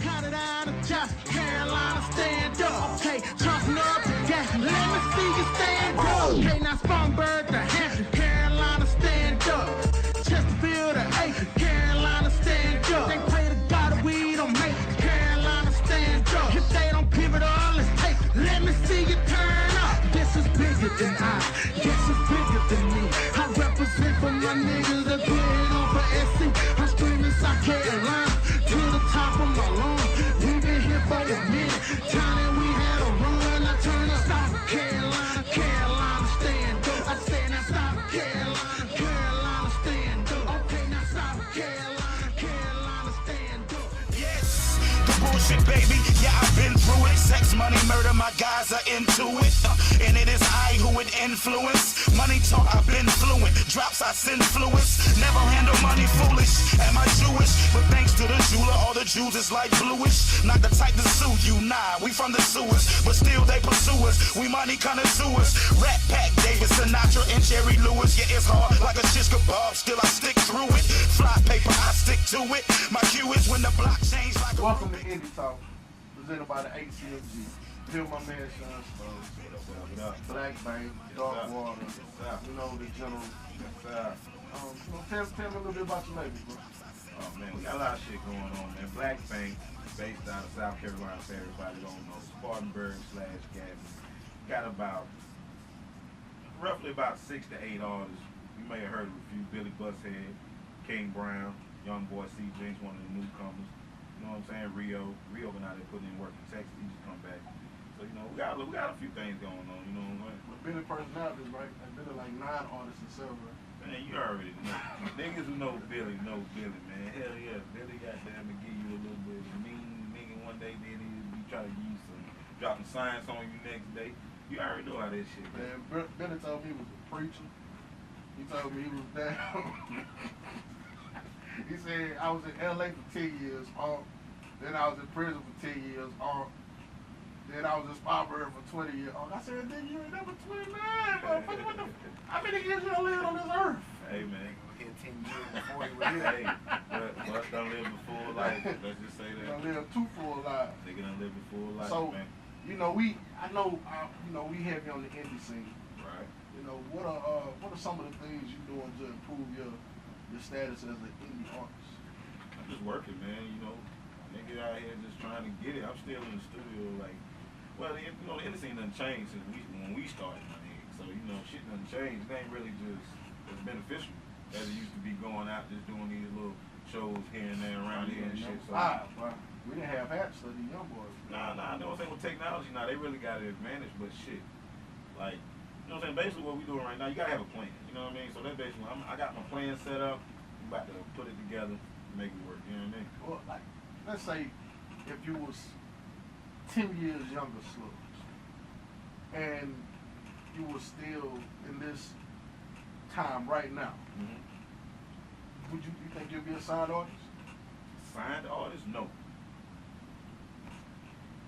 Count it out of Josh, Carolina, stand up. Okay, chopping up the gas, let me see you stand up. Okay, now Spartanburg to Hampton, Carolina, stand up. Chesterfield to Aiken, Carolina, stand up. They pray to God that we don't make it, Carolina, stand up. If they don't pivot all, let's take it. Let me see you turn up. This is bigger than I, this is bigger than me. I represent for my niggas that put it on for SC. I'm screaming South Carolina to the top of my lungs. We've been here for a minute, time that we had a run. I turn up South Carolina, Carolina, stand up. I say now South Carolina, Carolina, stand up. Okay, now South Carolina, Carolina, stand up. Yes, the bullshit, baby. Yeah, I've been through it. Sex, money, murder, my guys are into it. And it is I who would influence. Money talk, I've been fluent. Drops, I send fluids. Never handle money foolish. Am I Jewish? But thanks to the jeweler, all the Jews is like bluish. Not the type to sue you, nah. We from the sewers, but still they pursue us. We money connoisseurs. Rat Pack, David Sinatra, and Jerry Lewis. Yeah, it's hard like a shish kebab. Still I stick through it. Fly paper, I stick to it. My cue is when the block change like a... Welcome to Indie Talk, presented by the ACMG. Here my man Shaun Sluggs. Black Bank, Dark Water, you know, the general. Tell me a little bit about your label, bro. Oh man, we got a lot of shit going on, man. Black Bank, based out of South Carolina, for everybody don't know. Spartanburg/Gavin. Got roughly about 6 to 8 artists. You may have heard of a few. Billy Bushead, King Brown, Young Boy C. Jinx, one of the newcomers. You know what I'm saying? Rio been out there putting in work in Texas. He just come back. So, you know, we got a few things going on, you know what I'm saying? With Billy personalities, right? And Billy like 9 artists in silver. Man, you already know. Niggas who know Billy, man. Hell yeah, Billy goddamn to give you a little bit of mean nigga one day, then he try to use some, dropping science on you next day. You already know how that shit goes. Man, Billy told me he was a preacher. He told me he was down. He said, I was in LA for 10 years, then I was in prison for 10 years, then I was in Spartanburg for 20 years. I said, nigga, you ain't never 29, motherfucker. What the how many years you done lived on this earth? Hey, man. He hit 10 years before he was here. Hey, but done lived a full life. Let's just say that. Done lived 2 full lives. Nigga done lived a full life, so, man. You know, we have you on the indie scene. Right. You know, what are some of the things you doing to improve your status as an indie artist? I'm just working, man. You know, nigga out here just trying to get it. I'm still in the studio, like, well, you know, the indie scene done changed since when we started, my nigga. So, you know, shit done changed. It ain't really just as beneficial as it used to be going out just doing these little shows here and there around here and shit. So, we didn't have hats for the young boys. Nah, I know what I'm saying with technology now, they really got an advantage, but shit, like, you know what I'm saying, basically what we doing right now, you gotta have a plan, you know what I mean? So that's basically, I got my plan set up, I'm about to put it together, make it work, you know what I mean? Well, like, let's say if you was 10 years younger, Sluggs, and you were still in this time right now, would you think you'd be a signed artist? Signed artist? No.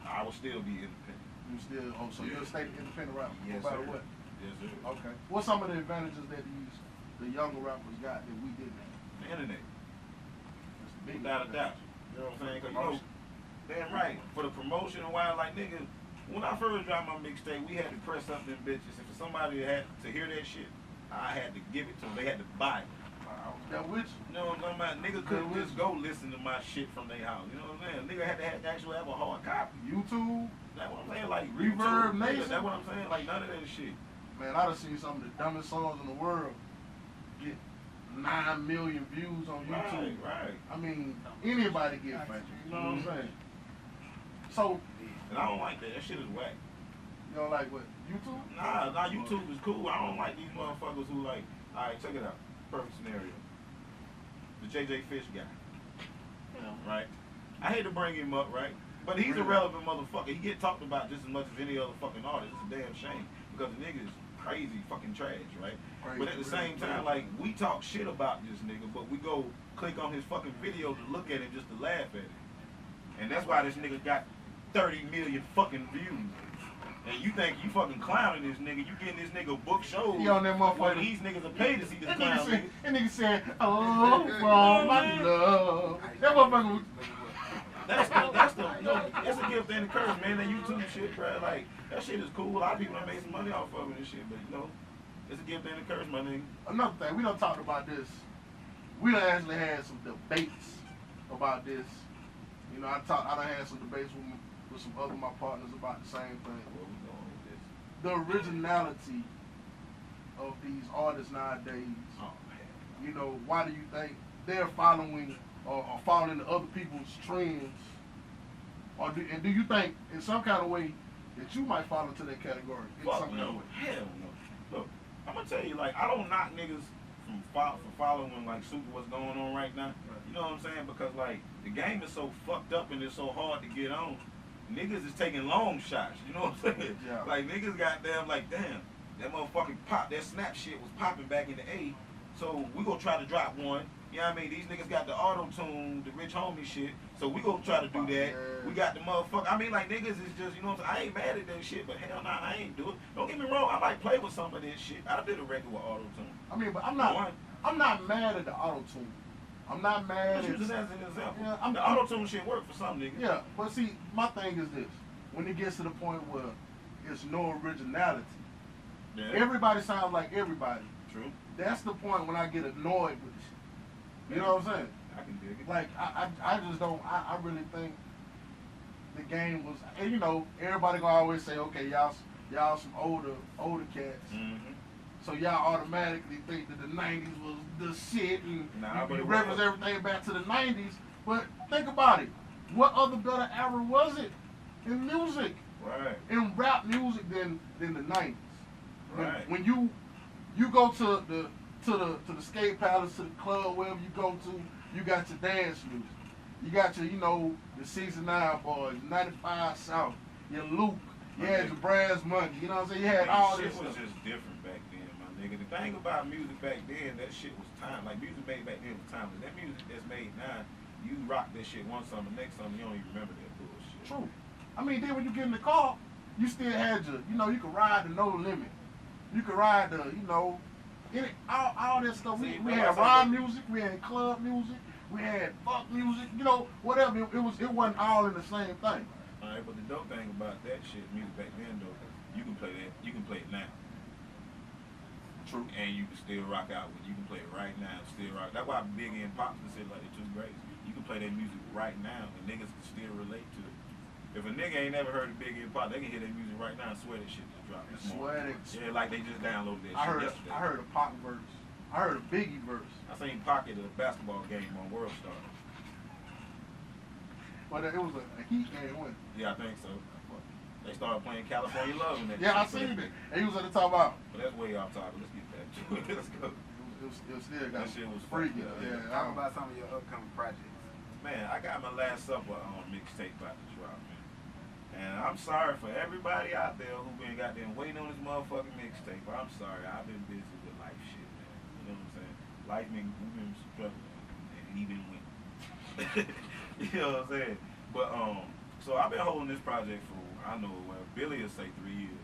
I will still be independent. You still, so you'll stay independent rapper, yes, no matter sir. what? Yes, sir. Okay. What's some of the advantages that the younger rappers got that we didn't have? The internet. That's the big Without a doubt. You know what I'm saying? Cause, you know, damn right. For the promotion and why, like, nigga, when I first dropped my mixtape, we had to press up them bitches. And for somebody had to hear that shit, I had to give it to them. They had to buy it. That which? You know what I'm talking about? Nigga couldn't just go listen to my shit from their house. You know what I'm saying? Nigga had to actually have a hard copy. YouTube? That's what I'm saying. Like, Reverb YouTube, Nation? that's what I'm saying. Like, none of that shit. Man, I done seen some of the dumbest songs in the world get 9 million views on YouTube. Right. I mean, anybody get famous. You know what I'm saying? So, and I don't like that. That shit is whack. You don't like what? YouTube? Nah, YouTube is cool. I don't like these motherfuckers who like, alright, check it out. Perfect scenario. The JJ Fish guy. You know, right? I hate to bring him up, right? But he's a relevant motherfucker. He get talked about just as much as any other fucking artist. It's a damn shame. Because the nigga is crazy fucking trash, right? But at the same time, like, we talk shit about this nigga, but we go click on his fucking video to look at it just to laugh at it. And that's why this nigga got 30 million fucking views. And you think you fucking clowning this nigga, you getting this nigga book shows. He on that motherfucker. Well, these niggas are paid to see this clown nigga. That nigga said, oh, for my love. That motherfucker was... It's a gift and a curse, man. That YouTube shit, bro. Like that shit is cool. A lot of people done made some money off of it and shit, but you know, it's a gift and a curse, my nigga. Another thing, we done talked about this. We done actually had some debates about this. You know, I done had some debates with some other of my partners about the same thing. Where we going with this? The originality of these artists nowadays. Oh man. You know, why do you think they're following or following other people's trends? And do you think in some kind of way that you might fall into that category? In Fuck some kind no. of way? Hell no. Look, I'm gonna tell you, like, I don't knock niggas for following like super what's going on right now. You know what I'm saying? Because like the game is so fucked up and it's so hard to get on. Niggas is taking long shots. You know what I'm saying? Yeah. Like niggas goddamn like damn, that motherfucking pop, that snap shit was popping back in the A. So we gonna try to drop one. You know what I mean? These niggas got the auto-tune, the rich homie shit. So we gonna try to do that. Yeah. We got the motherfucker. I mean, like, niggas is just, you know what I'm saying? I ain't mad at that shit, but hell nah, I ain't do it. Don't get me wrong, I might play with some of this shit. I did a record with auto-tune. I mean, but I'm not mad at the auto-tune. I'm not mad But you at... just as an example. Yeah, The auto-tune shit work for some niggas. Yeah, but see, my thing is this. When it gets to the point where it's no originality, Yeah. everybody sounds like everybody. True. That's the point when I get annoyed with it. You know what I'm saying? I can dig it. Like, I just don't, I really think the game was, and you know, everybody gonna always say, okay, y'all some older cats. Mm-hmm. So y'all automatically think that the 90s was the shit and Nah, but you it reference was. everything back to the 90s. But think about it. What other better era was it in music, Right. in rap music than the 90s? Right. When you go to the skate palace, to the club, wherever you go to, you got your dance music. You got your, you know, the 69 boys, 95 South, your Luke, you had your Brass Monkey, you know what I'm saying? You had all shit this was stuff. just different back then, my nigga. The thing about music back then, that shit was time. Like music made back then was timeless. That music that's made now, you rock that shit one summer, next summer you don't even remember that bullshit. True. I mean, then when you get in the car, you still had your, you know, you could ride the No Limit. You could ride the, you know, all that stuff. See, We that's had why I rhyme said music, we had club music, we had fuck music, you know, whatever. It wasn't all in the same thing. Alright, but the dope thing about that shit, music back then though, you can play that, you can play it now. True. And you can still rock out with it. You can play it right now, still rock. That's why Biggie and Pops and shit like the two greats. You can play that music right now and niggas can still relate to it. If a nigga ain't never heard of Biggie and Pop, they can hear that music right now and swear that shit just dropped this morning. Swear Yeah, like they just downloaded that I shit heard yesterday. I heard a Pac verse. I heard a Biggie verse. I seen Pocket at a basketball game on World Star. But it was a Heat game, wasn't it? Yeah, I think so. They started playing California Love in that Yeah, I shit. seen it. And he was at the top out. But that's way off topic. Let's get back to it. Let's go. It was still got That shit was freaky. fucked up. Yeah. Talk about some of your upcoming projects. Man, I got my Last Supper on mixtape about to drop, man. And I'm sorry for everybody out there who been goddamn waiting on this motherfucking mixtape. I'm sorry, I've been busy with life shit, man. You know what I'm saying? Life been, we've been struggling, and he been winning. You know what I'm saying? But so I've been holding this project for, I know, well, Billy will say 3 years.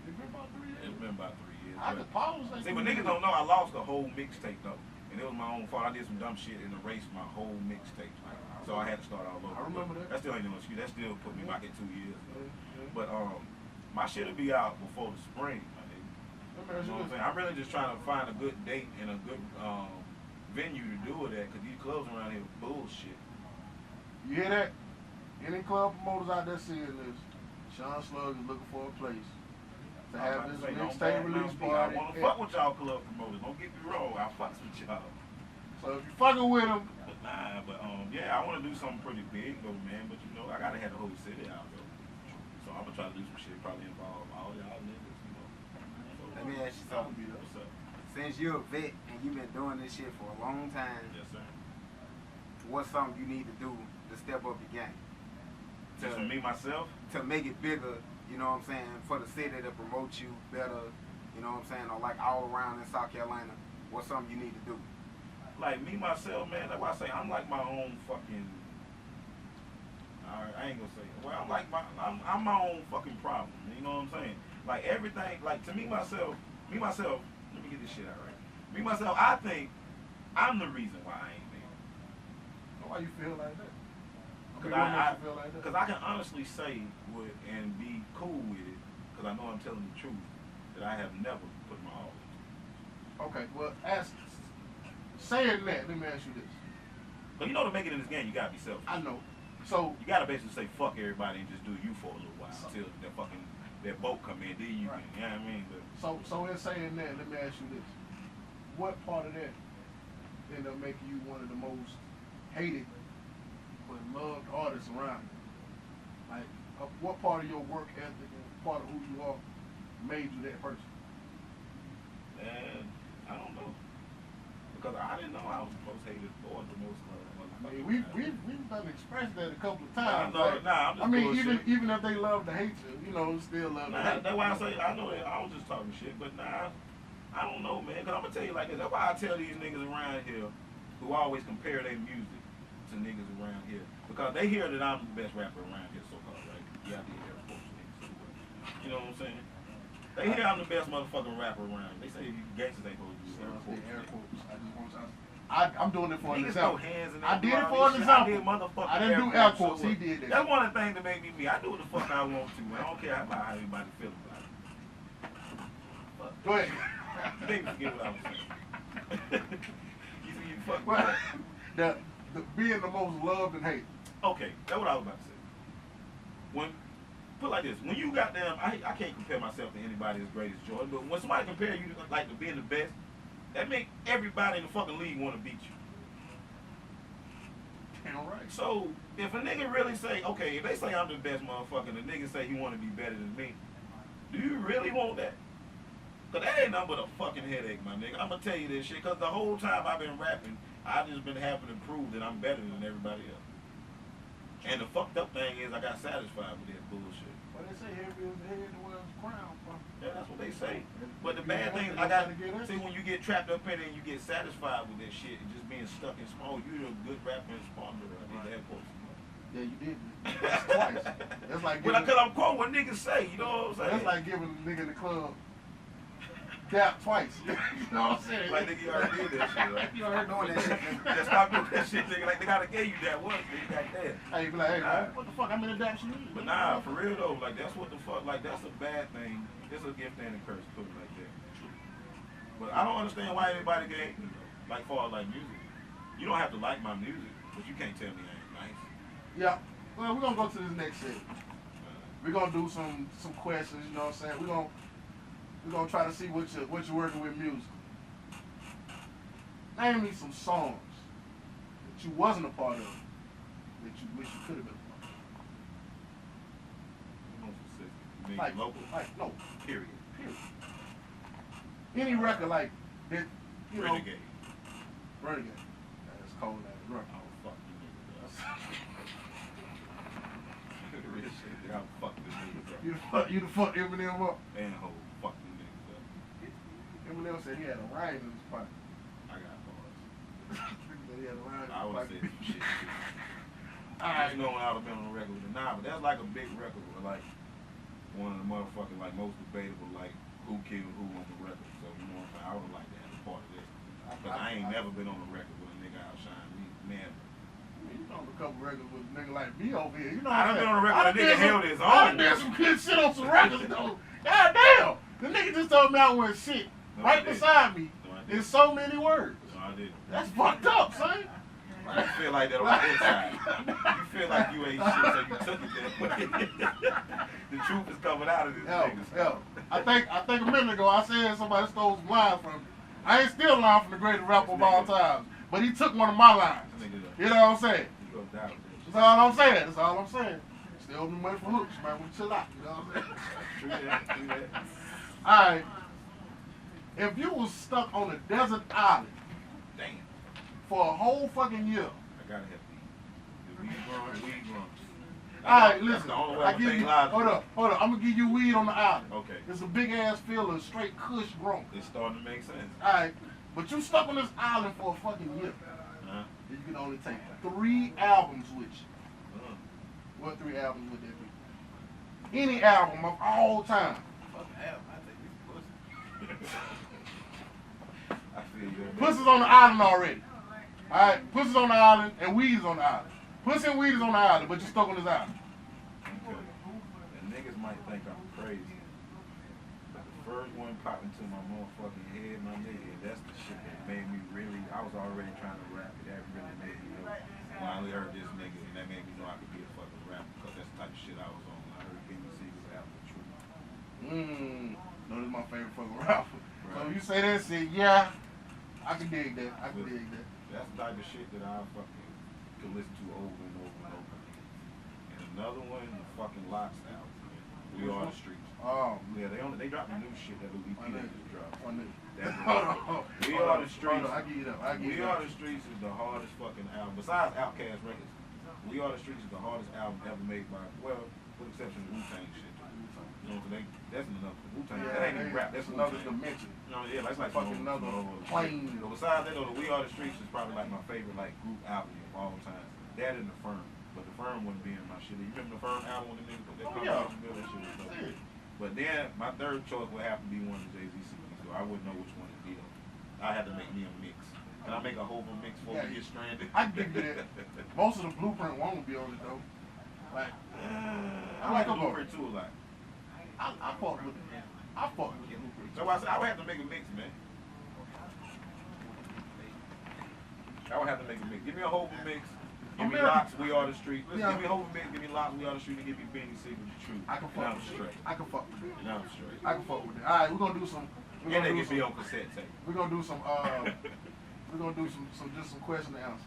It's been about 3 years. It's been about 3 years. I could pause. See, but niggas don't know I lost the whole mixtape though. And it was my own fault. I did some dumb shit and erased my whole mixtape. So I had to start all over. I remember that. That still ain't no excuse. That still put me back in 2 years. But my shit'll be out before the spring, my nigga. You know what I'm saying? I'm really just trying to find a good date and a good venue to do it at, cause these clubs around here are bullshit. You hear that? Any club promoters out there seeing this, Shaun Sluggs is looking for a place to have this mixtape release party. I wanna fuck with y'all club promoters. Don't get me wrong. I fucks with y'all. So if you fucking with them, But nah, but yeah, I want to do something pretty big though, man. But you know, I gotta have the whole city out though. So I'm gonna try to do some shit probably involve all y'all niggas, you know. So, Let me ask you something. What's up? Since you're a vet and you've been doing this shit for a long time, Yes, sir. what's something you need to do to step up your game? Just for me myself. To make it bigger, you know what I'm saying, for the city to promote you better, you know what I'm saying, or like all around in South Carolina, what's something you need to do? Like me myself, man. That's why I say I'm like my own fucking. Alright, I ain't gonna say it. Well, I'm like I'm my own fucking problem. You know what I'm saying? Like everything, like to me myself. Let me get this shit out right. Me myself, I think I'm the reason why I ain't there. why you feel like that? What makes you feel like that? Because I can honestly say and be cool with it, because I know I'm telling the truth, that I have never put my all into. Okay, well, saying that, let me ask you this. But you know, to make it in this game, you gotta be selfish. I know. So you gotta basically say fuck everybody and just do you for a little while until that boat come in. Then you, right. You know what I mean? But, so in saying that, let me ask you this: what part of that ended up making you one of the most hated but loved artists around you? Like, what part of your work ethic and part of who you are made you that person? And I don't know, because I didn't know I was the most hated or the most loved. I mean, we've done expressed that a couple of times. Nah, I'm just I mean, bullshit. even if they love to hate you, you know, still love to hate. That's why I say I know that I was just talking shit, but I don't know, man. Cause I'm gonna tell you like this. That's why I tell these niggas around here who always compare their music to niggas around here, because they hear that I'm the best rapper around here, so called, right? Yeah, the air quotes niggas. You know what I'm saying? They hear I'm the best motherfucking rapper around. They say you gangsters ain't supposed to do air quotes. I just want y'all. I'm doing it for an Niggas example. go hands in I did it for an I example. did motherfucking I didn't do air quotes. He did that. That's one of the things that made me me. I do what the fuck I want to, man. I don't care about how everybody feel about it. Fuck. Go ahead. You made me forget what I was saying. you fuck with Well, that. the being the most loved and hated. Okay, that's what I was about to say. Put it like this, when you got them, I can't compare myself to anybody as great as Jordan, but when somebody compare you to being the best, that make everybody in the fucking league want to beat you. Damn right. So if a nigga really say, okay, if they say I'm the best motherfucker, and the nigga say he want to be better than me, do you really want that? Cause that ain't nothing but a fucking headache, my nigga. I'm gonna tell you this shit, cause the whole time I've been rapping, I've just been having to prove that I'm better than everybody else. And the fucked up thing is I got satisfied with that bullshit. Well, they say heavy is the head that wears the crown. Yeah, that's what they say. But the bad thing, see, when you get trapped up in it and you get satisfied with that shit and just being stuck in small, you're a good rapper and spawner. I did that for Yeah, you did. That's twice. That's like giving, because I'm quoting what niggas say, you know what I'm saying? That's like giving a nigga in the club dap twice. You know what I'm saying? Like nigga, you already did that shit, right? You already doing that shit. Just stop doing that shit, nigga. Like they gotta give you that once, nigga. Goddamn. Hey, you be like, hey, what the fuck? How many daps you need? But nah, for real though, like that's what the fuck, like that's a bad thing. It's a gift and a curse, put it like that. But I don't understand why everybody get me though. Like far as like music, you don't have to like my music, but you can't tell me I ain't nice. Yeah. Well, we're gonna go to this next segment. We're gonna do some questions. You know what I'm saying? We're gonna try to see what you're working with music. Name me some songs that you wasn't a part of that you wish you could have been a part No specific. You mean of. local? Like no. Period. Any record like that, you know. Renegade. That's cold ass record. Oh fuck you niggas up. Real shit, nigga. I'll fuck this niggas up. You the fuck Eminem up. And hoe, fuck them niggas up. Eminem said he had a rhyme in his pocket. I got bars. He had a rhyme in his I would have pocket. said some shit too. Alright. You know when I would have been on the record with it. Nah, but that's like a big record, but like one of the motherfucking like most debatable like who killed who on the record. So you know what I'm saying? I would like to have a part of this. Cause I ain't never been on the record with a nigga outshine me. Man. You know a couple records with a nigga like me over here. You know I done been on the record with a nigga held his I done own. did some good shit on some records though. God damn! The nigga just told me I wasn't shit. No, Right I didn't. beside me. No, I didn't. In so many words. No, I didn't. That's fucked up, son. You feel like that on the inside. You feel like you ain't shit, so you took it that way. The truth is coming out of this nigga. Yo, I think a minute ago I said somebody stole some lines from me. I ain't still lying from the greatest rapper of all time. But he took one of my lines. You know what I'm saying? You go down with that shit. That's all I'm saying. That's all I'm saying. Still the money for hooks, man. We chill out. You know what I'm saying? True that, true that. Alright. If you was stuck on a desert island Damn. for a whole fucking year. I gotta have weed. The weed growing. Alright, That's listen. the only way I I'm give you, thinking live. hold up. I'm gonna give you weed on the island. Okay. It's a big ass field of straight kush grown. It's starting to make sense. Alright. But you stuck on this island for a fucking year. Uh-huh. You can only take 3 albums with you. Uh-huh. What 3 albums would that be? Any album of all time. Fuck hell, I take this pussy. I feel you. Pussy's on the island already. Alright, Pussy's on the island and Weed's on the island. Pussy and weed is on the island, but you stuck on this island. And niggas might think I'm crazy. But the first one popped into my motherfucking head, my nigga, that's the shit that made me really, I was already trying to rap, but that really made me know. When I heard this nigga, and that made me know I could be a fucking rapper, because that's the type of shit I was on. When I heard Benny Seagul's album, The Truth. No, this is my favorite fucking rapper. So you say that shit, yeah, I can dig that. I can dig that. That's the type of shit that I fucking could listen to over and over and over again. And another one, the fucking Locks album. We Are the Streets. Oh, Yeah, they dropped the new shit, that new EP they just dropped. one nigga. We Are the Streets. I give you that. We Are the Streets is the hardest fucking album. Besides Outkast Records, We Are the Streets is the hardest album ever made by, well, with the exception of Wu-Tang shit. You know, that's another Wu-Tang. Yeah, that ain't even rap. That's another Wu-Tang. dimension. No, yeah, that's like Fucking another plane. But besides that, though, the We Are the Streets is probably like my favorite like group album of all time. That and the Firm, but the Firm wouldn't be in my shit. You remember the Firm album when the niggas put that yeah. that shit was dope. But then my third choice would have to be one of the Jay-Z CDs, so I wouldn't know which one to be though. I had to make me a mix. Can I make a whole mix for me get stranded? I can give you that. Most of the Blueprint one will be on it though. Like, I like the Blueprint too a lot. I fuck with it. I fuck with the Blueprint. So I said I would have to make a mix, man. I would have to make a mix. Give me a whole mix. Give me Locks, We Are the Street. Give me a whole mix. Give me Locks, We Are the Street, and give me Benny Seagul, The Truth. I can fuck with straight. it. I can fuck with it. And I'm straight. I can fuck with it. All right, we're gonna do some. And they can be on cassette tape. We're gonna do some. We're gonna do some question and answers.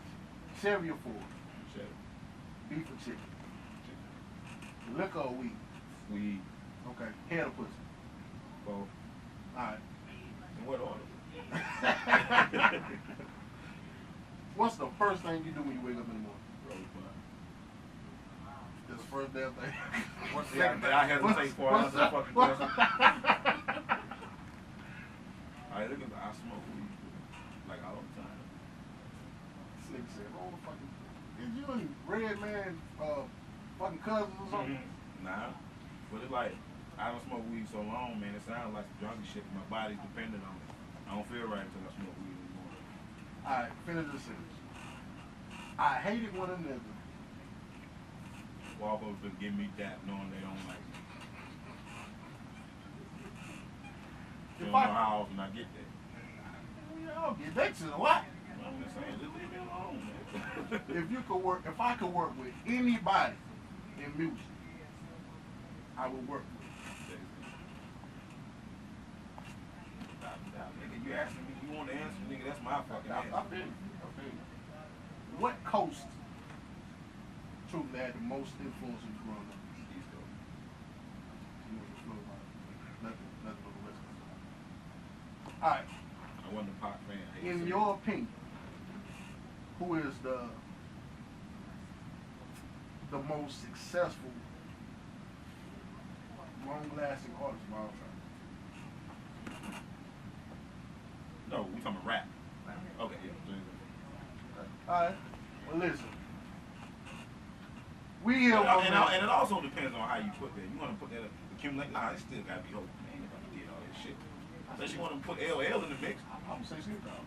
Cherry or Ford? Cherry. Beef or chicken? Liquor or weed? Weed. Okay. Head or pussy? Both. All right. In what order? What's the first thing you do when you wake up in the morning? Rosebud. That's the first damn thing. What's the Yeah, second but I hesitate for what's another fucking question. Alright, look at I smoke weed like all the time. This nigga said, "Oh, fucking, is you and Red Man fucking cousins or something?" Nah, but it's like I don't smoke weed so long, man. It sounds like some junkie shit. My body's dependent on it. I don't feel right until I smoke weed anymore. All right, finish this sentence. I hated one another. Walk over to give me that, knowing they don't like me. They don't know how often I get that. Yeah, I'll get that shit a lot. I'm just saying, just leave me alone, man. If I could work with anybody in music, I would work with. Nigga, you asking me, you want to answer, nigga, that's my fucking answer. I feel you. What coast truly had the most influence in growing up? East Coast. You wasn't sure about it. Nothing on the West Coast. All right. I wasn't a pop fan. I hate In it. your opinion, who is the most successful, long-lasting artist of all time? No, we talking about rap. Okay, yeah. All right. Well, listen. We here. And it also depends on how you put that. You want to put that accumulate? Nah, it still gotta be hope. Man, if I did all that shit. Unless you want to put LL in the mix. I'm gonna say Snoop Dogg.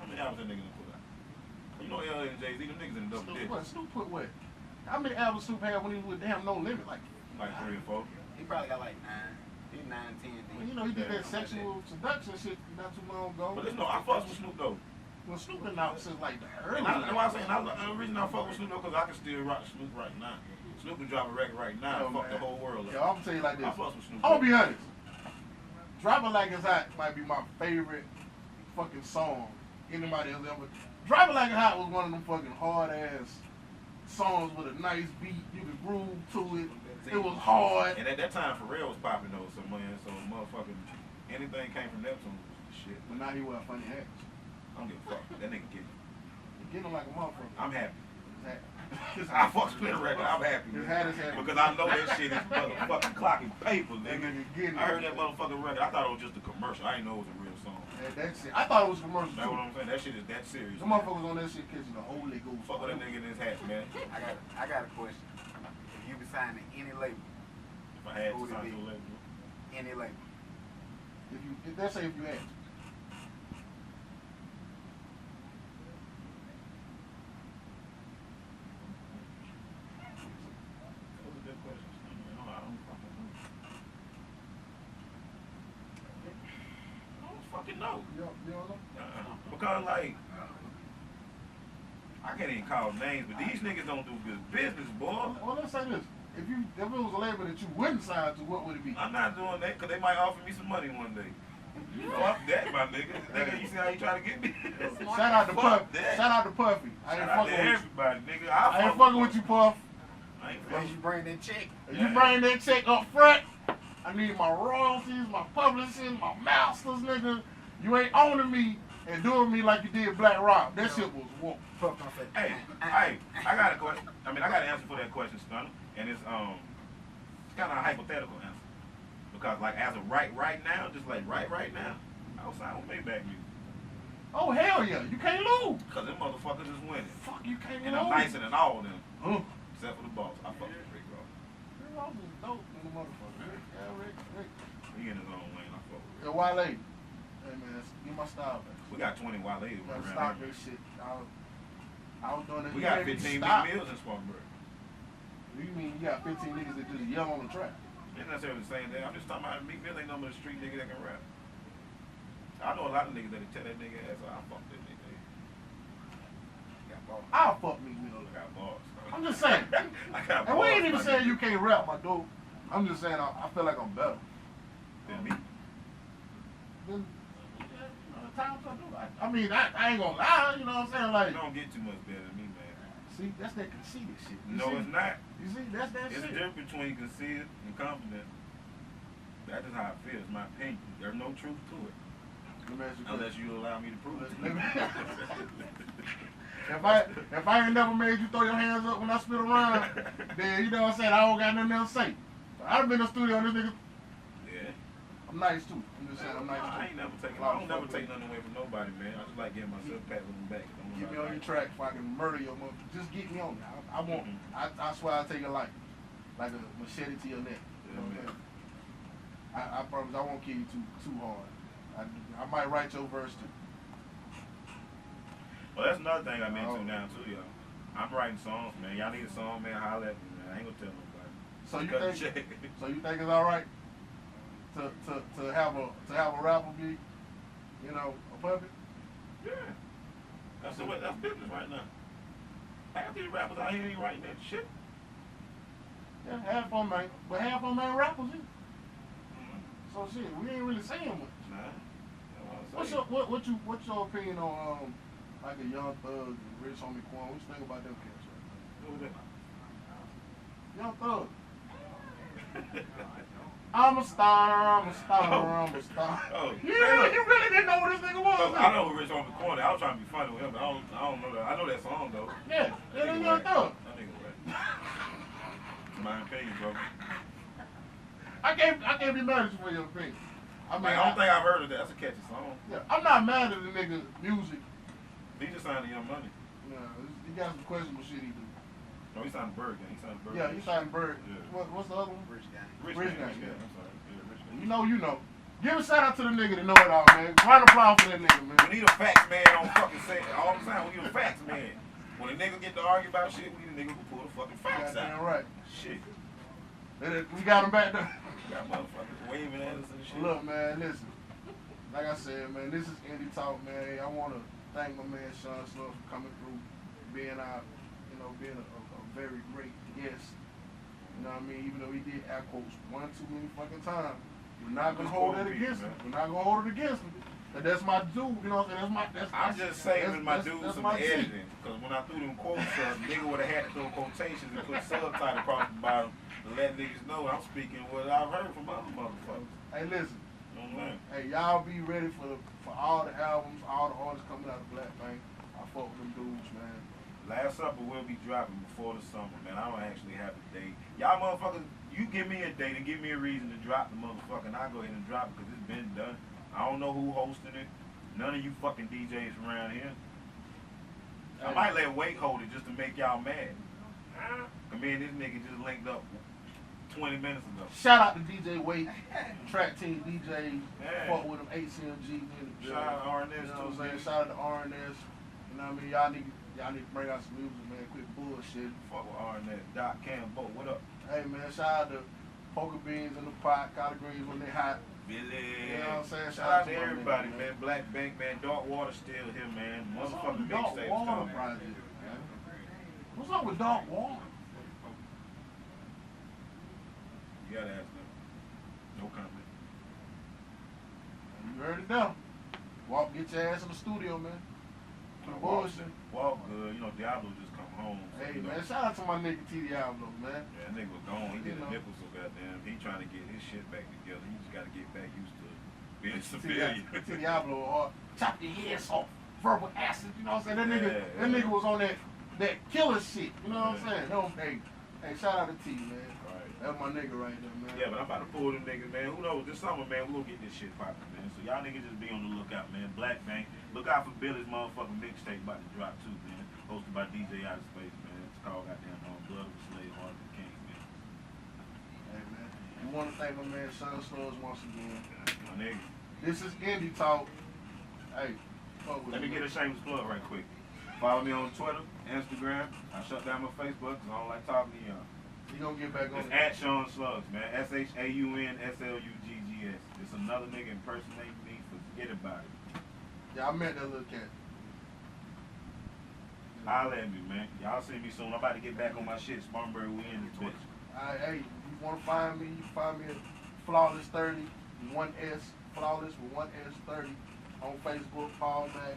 How many albums that nigga gonna put out? You know LL and Jay-Z, them niggas in the double digits. Snoop put what? How many albums Snoop had when he was with Damn No Limit? Like 3 or 4. He probably got like 9. He's 9, 10. Well, you know, he did that sexual seduction shit not too long ago. But listen, no, I fuck with Snoop though. Well, Snoop been out since like the early. And that's why I'm saying, the reason I fuck with Snoop though, because I can still rock Snoop right now. Snoop can drop a record right now and fuck the whole world up. Yeah, I'm gonna tell you like this. I fuck with Snoop. I'm gonna be honest. Driving Like It's Hot might be my favorite fucking song anybody else ever. Driving Like It's Hot was one of them fucking hard ass songs with a nice beat. You could groove to it. It was hard. And at that time, Pharrell was popping though, so man, so motherfucking anything came from Neptune was shit. But now he wear funny hats. I don't give a fuck. That nigga get me. Getting him like a motherfucker. I'm happy. His I fuck with the record. I'm happy. His hat is happy. Because I know that shit is motherfucking clocking paper, That nigga. nigga getting I heard it. that motherfucking record. I thought it was just a commercial. I didn't know it was a real song. That's it. I thought it was a commercial That's too. what I'm saying. That shit is that serious. The motherfuckers on that shit catching the Holy Ghost. Fuck with that nigga in his hat, man. I got a question. If you be signed to any label, If I had to Who would it sign be? to a label. any label, If let's say if you had to. fucking know. You don't know? Because, like, I can't even call names, but these niggas don't do good business, boy. Well, let's say this. If it was a label that you wouldn't sign to, what would it be? I'm not doing that because they might offer me some money one day. Fuck that, my nigga. Nigga, you see how he try to get me? Shout out to Puffy. Shout out to Puffy. I ain't fucking with everybody, nigga. I ain't fucking with you, Puff. I ain't Once fucking you bring that check. If you bring that check up front, I need my royalties, my publishing, my masters, nigga. You ain't owning me and doing me like you did Black Rock. That shit was whoop. Hey, I got a question. I mean, I got an answer for that question, Stunner. And it's kind of a hypothetical answer. Because, like, as of right now, just like right now, I was signing with Maybach music. Oh, hell yeah. You can't lose. Because them motherfuckers is winning. Fuck, you can't And lose. I'm nicer than all of them. Huh? Except for the boss. I fuck with Rick Ross. Rick Ross is dope in the motherfucker. Rick. He in his own lane. I fuck with Rick. Yeah, Wale. Hey, man, give my style back. We got 20 Wale You gotta around stop here. that shit. I was doing that. We You got ain't even 15 stop. big meals in Spartanburg. You mean you got 15 niggas that just yell on the track? Ain't necessarily the same thing. I'm just talking about Meek Mill ain't no but a street nigga that can rap. I know a lot of niggas that tell that nigga ass, I fuck that nigga. Got bars. I'll fuck Meek Mill. I got bars. I'm just saying. I got And we ain't even my saying nigga. you can't rap, my dude. I'm just saying I feel like I'm better. Than me. Then, times I do. I mean, I ain't gonna lie, you know what I'm saying? Like, You don't get too much better than me, man. see, that's that conceited shit. You No, see? it's not. You see, that's that It's a shit. difference between conceited and confident. That's just how I feel. It's my opinion. There's no truth to it. Let me ask you a Unless you allow me to prove it. Let me- If I ain't never made you throw your hands up when I spit around, then you know what I'm saying, I don't got nothing else to say. I've been in the studio and this nigga, Yeah. I'm nice too. I'm just saying I'm nice I too. ain't never taking. I don't never take nothing away from nobody, man. I just like getting myself pat on the back. Get me on your track if I can murder your mother. Just get me on there. I won't. I swear I'll take your life. Like a machete to your neck. You know what I'm saying? I promise I won't kill you too hard. I might write your verse too. Well, that's another thing I'm into now too, y'all. I'm writing songs, man. Y'all need a song, man. Holla at me, man. I ain't gonna tell nobody. So you Cut the think? check. So you think it's all right to have a rapper be, you know, a puppet? Yeah. That's business right now. Half these rappers out here ain't writing that shit. Yeah, half of them ain't, but half of them ain't rappers either. So shit, we ain't really saying much. Nah. What's your opinion on like a Young Thug and Rich Homie Quan? What you think about them cats right now? Young Thug. I'm a star. Oh, You really didn't know what this nigga was. I know who Rich Homie Quan. I was trying to be funny with him, but I don't know that. I know that song though. Yeah, that's Young Thug. That nigga right. My opinion, bro. I can't be mad at you for your opinion. I mean, I don't think I've heard of that. That's a catchy song. Yeah, I'm not mad at the nigga's music. He just signed Young Money. Yeah, he got some questionable shit he do. No, he signed Bird Gang. He signed Bird. Yeah, he signed Bird. Yeah. What's the other one? Rich guy. Rich Rich Gang. Gang, yeah. I'm sorry. Yeah, Rich Gang. You know. Give a shout out to the nigga that know it all, man. Round of applause for that nigga, man. We need a facts man on fucking set all the time. We need a facts man. When a nigga get to argue about shit, we need a nigga who pull the fucking facts Goddamn out. right. Shit. We got him back there. We got motherfuckers waving at us and shit. Look, man, listen. Like I said, man, this is Indie Talk, man. I want to thank my man Shaun Sluggs for coming through, being a very great guest. You know what I mean? Even though he did air quotes one too many fucking times, we're not gonna hold that against him. We're not gonna hold it against him. But that's my dude. You know what I'm saying? I'm just saving my dudes that's some my G. editing. Because when I threw them quotes up, nigga would have had to throw quotations and put subtitle across the bottom to let niggas know I'm speaking what I've heard from other motherfuckers. Hey, listen. You know what I'm saying? Hey, y'all be ready for all the albums, all the artists coming out of Black Bank. I fuck with them dudes, man. Last Supper will be dropping before the summer, man. I don't actually have a date. Y'all motherfuckers, you give me a date and give me a reason to drop the motherfucker, and I'll go ahead and drop it because it's been done. I don't know who hosting it. None of you fucking DJs around here. I might let Wake hold it just to make y'all mad. I mean, this nigga just linked up 20 minutes ago. Shout out to DJ Wake, track team DJ. Yeah. Fuck with him, HCMG. Shout out to RNS You know what I'm too, saying? man. Shout out to RNS. You know what I mean? Y'all need to bring out some music, man. Quit bullshit. Fuck with RNS. Doc Campbell, what up? Hey, man, shout out to Poker Beans in the pot, collard greens when they hot. Billy. You know what I'm saying? Shout out to everybody, man. Black Bank, man. Dark Water still here, man. Motherfucking Dark mixtapes Water coming. project, man. What's up with Dark Water? You gotta ask them. No comment. You heard it now. Walk, get your ass in the studio, man. Bullshit. Walk good. You know, Diablo just come home. So, Hey, you know, man, shout out to my nigga T. Diablo, man. Yeah, that nigga was gone. He did You a know. nickel so goddamn. He trying to get his shit back together. He just got to get back used to being a T. civilian. Diablo, chop your heads off. Verbal acid, you know what I'm saying? That Yeah. nigga was on that killer shit, you know what I'm saying? No, hey, shout out to T, man. Right. That's my nigga right there, man. Yeah, but I'm about to pull them niggas, man. Who knows? This summer, man, we gonna get this shit poppin', man. So y'all niggas just be on the lookout, man. Black Bank. Look out for Billy's motherfucking mixtape about to drop too, man. Hosted by DJ Out of Space, man. It's called goddamn Blood of a Slave, Heart of the King, man. Hey, man. We want to thank my man Shaun Sluggs once again. My nigga. This is Indie Talk. Hey, fuck with Let me me, get a shameless plug right quick. Follow me on Twitter, Instagram. I shut down my Facebook because I don't like talking to y'all. You gonna get back on It's it. at Shaun Sluggs, man. ShaunSluggs. It's another nigga impersonating me. Forget about it. Yeah, I met that little cat. Holla at me, man. Y'all see me soon. I'm about to get back on my shit. Spartanburg, we in this bitch. Hey, you want to find me? You find me at Flawless 30, 1S, Flawless with 1S 30 on Facebook, Paul Mac,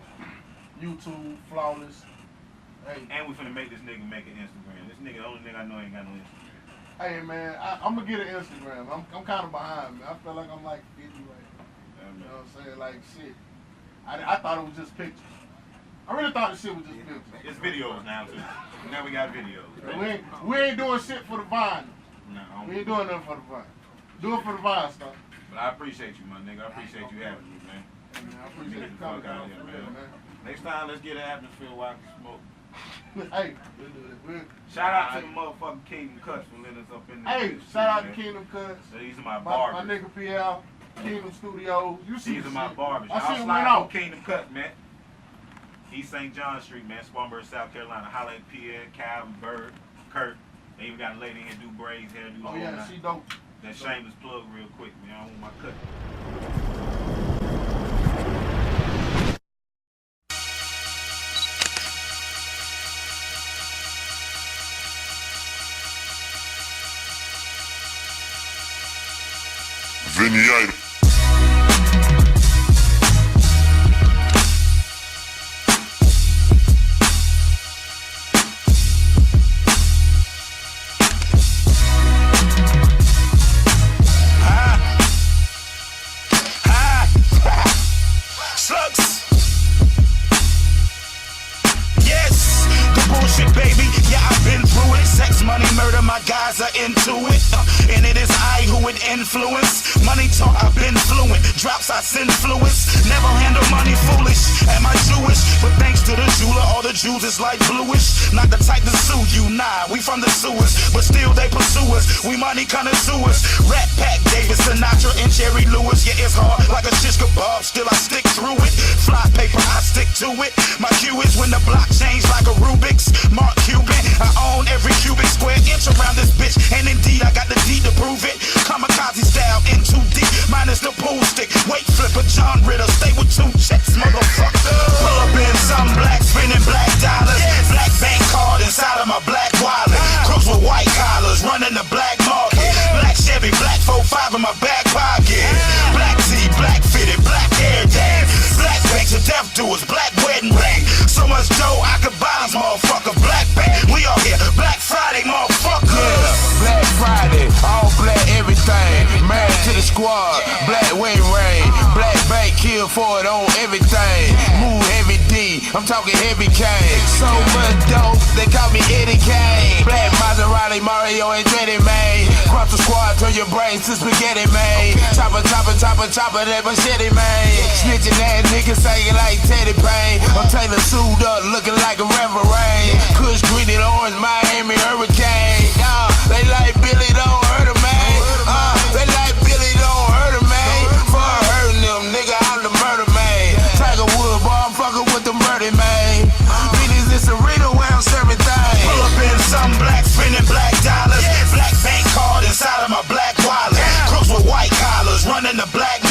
YouTube, Flawless. Hey, And we finna make this nigga make an Instagram. This nigga, the only nigga I know ain't got no Instagram. hey man, I'm gonna get an Instagram. I'm kind of behind, man. I feel like I'm like 50 right now. You know what I'm saying? Like shit. I thought it was just pictures. I really thought the shit was just pictures. It's videos now too. Now we got videos. We ain't doing shit for the Vine. No, I don't- We ain't doing nothing for the Vine. Do it for the Vine stuff. But I appreciate you, my nigga. I appreciate you having me, man. Hey, man, I appreciate Get you the fuck coming out down here, for real, man. Next time, let's get an atmosphere where I can smoke. Hey, we'll do it. Shout out to the motherfucking Kingdom Cuts for letting us up in this Hey, bitch, shout out to man. Kingdom Cuts. So these are my My barbers. nigga PL, Kingdom Studios. You see These are the my shit. barbers. I Y'all see it slide went on off. Kingdom Cuts, man. East St. John Street, man. Spartanburg, South Carolina. Holla at Pierre, Calvin, Bird, Kurt. They even got a lady in here do braids, hair, do the Oh whole yeah, nine. she dope. That shameless plug real quick, man. I want my cut. Veniator. Slugs. Yes, the bullshit, baby. Yeah, I've been through it. Sex, money, murder, my guys are into it. And it is I who would influence. Money talk, I've been fluent. Drops, I send fluids. Never handle money foolish. Am I Jewish? But thanks to the jeweler, all the Jews is like bluish. Not the type to sue you, nah. We from the sewers, but still they pursue us. We money connoisseurs. Rat Pack, David Sinatra, and Jerry Lewis. Yeah, it's hard like a shish kebab. Still I stick through it. Fly paper, I stick to it. My cue is when the block change like a Rubik's. Mark Cuban, I own every cubic square inch around this bitch. And indeed, I got the D to prove it. Kamikaze style in too deep, minus the pool stick. Weight flipper, John Ritter, stay with 2 checks, motherfucker. Pull up in some black, spinning black dollars. Black bank card inside of my black wallet. Crooks with white collars, running the black market. Black Chevy, black 4-5 in my back pocket. Black tee, black fitted, black hair dance. Black banks of death doers, black wedding ring. So much dough I could buy this motherfucker. Black bank, we all here. Black Friday, motherfucker. Black Friday, all black everything. Married to the squad, black wedding ring. Black bank kill for it on everything. Move heavy D, I'm talking heavy cane. So much dope, they call me Eddie Kane. Black Maserati, Mario and Dreddy, man. Cross the squad, turn your brains to spaghetti, man. Chopper, chopper, chopper, chopper, that machete, man. Snitching ass niggas singing like Teddy Payne. I'm Taylor sued up, looking like a reverend. Kush, green and orange, Miami Hurricane. They like Billy, don't hurt him, man. They like Billy, don't hurt him, man. For hurting them, nigga, I'm the murder man. Tiger Wood, boy, I'm fucking with the murder man. Billy's this arena where I'm serving things. Pull up in some black, spinning black dollars. Black bank card inside of my black wallet. Crooks with white collars, running the black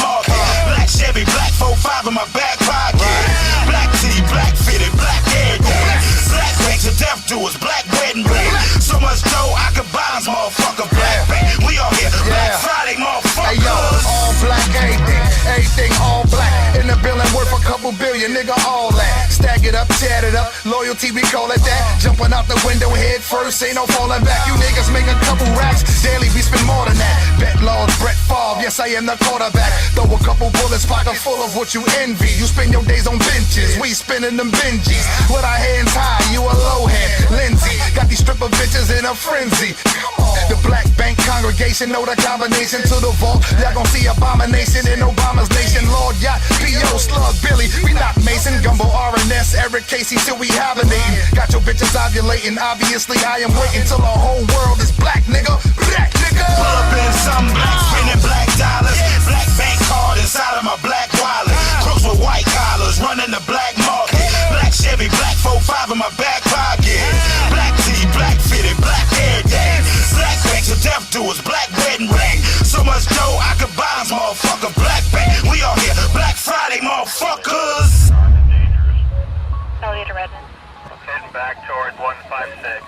black wedding ring. So much dough, I could buy this motherfucker black bank. We all here, Black Friday, motherfuckers. Hey yo, all black, everything all black. In the building worth a couple billion, nigga, all that. Stack it up, chat it up, loyalty, we call it that. Jumping out the window head first, ain't no falling back. You niggas make a couple racks, daily we spend more than that. Bet laws, Brett Favre, yes I am the quarterback. Throw a couple bullets, pocket full of what you envy. You spend your days on benches, we spinning them Benjis. With our hands high, you a low head. Lindsay, got these stripper bitches in a frenzy. Come on. The black bank congregation know the combination to the vault. Y'all gon' see abomination in Obama's nation. Lord Yacht, P.O. Slug, Billy, we not Mason. Gumbo, R&S, Eric Casey till we hibernating. Got your bitches ovulating, obviously I am waiting till the whole world is black, nigga. Black, nigga. Pull up in some black, spinning black dollars. Black bank card inside of my black wallet. Crooks with white collars, running the black market. Black Chevy, black 4-5 in my back pocket. Black tee, black fitted, black hair day. Black banks of death doers, black wedding ring. So much dough, I could buy this motherfucker black bank. We all here, Black Friday, motherfuckers. Elliot Redmond. Heading back toward 156.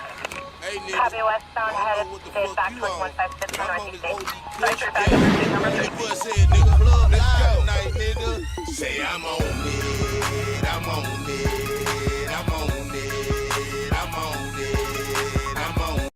Copy westbound, headed back towards 156 on Northeast 8.